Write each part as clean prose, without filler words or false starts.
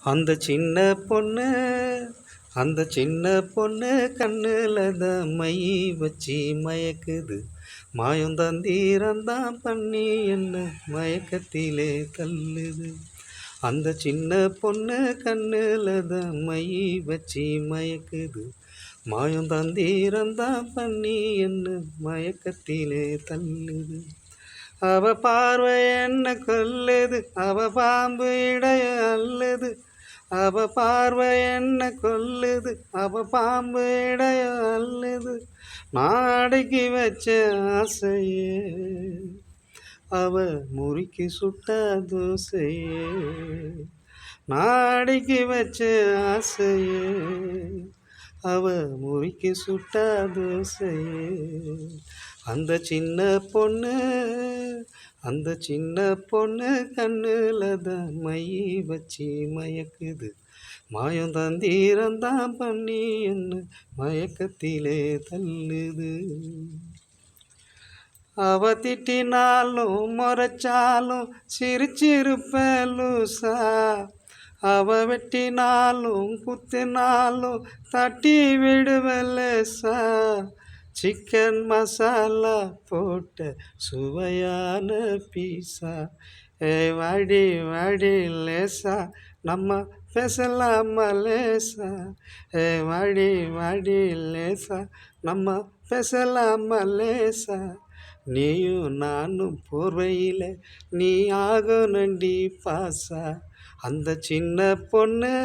அந்த சின்ன பொண்ணு அந்த சின்ன பொண்ணு கண்ணுல தான் மை வச்சு மயக்குது. மாயம் தந்தீரந்தான் பண்ணி என்ன மயக்கத்திலே தள்ளுது. அந்த சின்ன பொண்ணு கண்ணுல தான் மை வச்சு மயக்குது. மாயம் தந்தீரந்தான் பண்ணி என்ன மயக்கத்திலே தள்ளுது. அவ பார்வை என்ன கொல்லுது, அவ பாம்பு இடைய அல்லது. அவ பார்வை என்ன கொல்லுது, அவ பாம்பு இடைய அல்லது. நான் அடக்கி வச்ச ஆசையே அவ முறுக்கி சுட்டா தோசையே. நான் அடக்கி வச்ச ஆசையே அவ முறுக்கி சுட்டா தோசையே. அந்த சின்ன பொண்ணு அந்த சின்ன பொண்ணு கண்ணுல தான் மை வச்சு மயக்குது. மாயம் தந்தீரந்தான் பண்ணி என்ன மயக்கத்திலே தள்ளுது. அவ திட்டினாலும் முறைச்சாலும் சிரிச்சிருப்ப லூசா. அவ வெட்டினாலும் குத்தினாலும் தட்டி விடுவலேசா. சிக்கன் மசாலா போட்ட சுவையான பீஸா. வாடி வாடி லேசா நம்ம பேசலாமா லேசா. வாடி வாடி லேசா நம்ம பேசலாமா லேசா. நீயும் நானும் போர்வையில் நீ ஆகணுண்டி பாசா. அந்த சின்ன பொண்ணு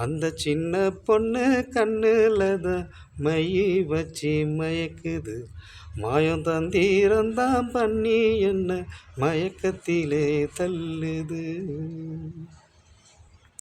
அந்த சின்ன பொண்ணு கண்ணுல தான் மை வச்சு மயக்குது. மாயம் தந்தீரந்தான் பண்ணி என்ன மயக்கத்திலே தள்ளுது.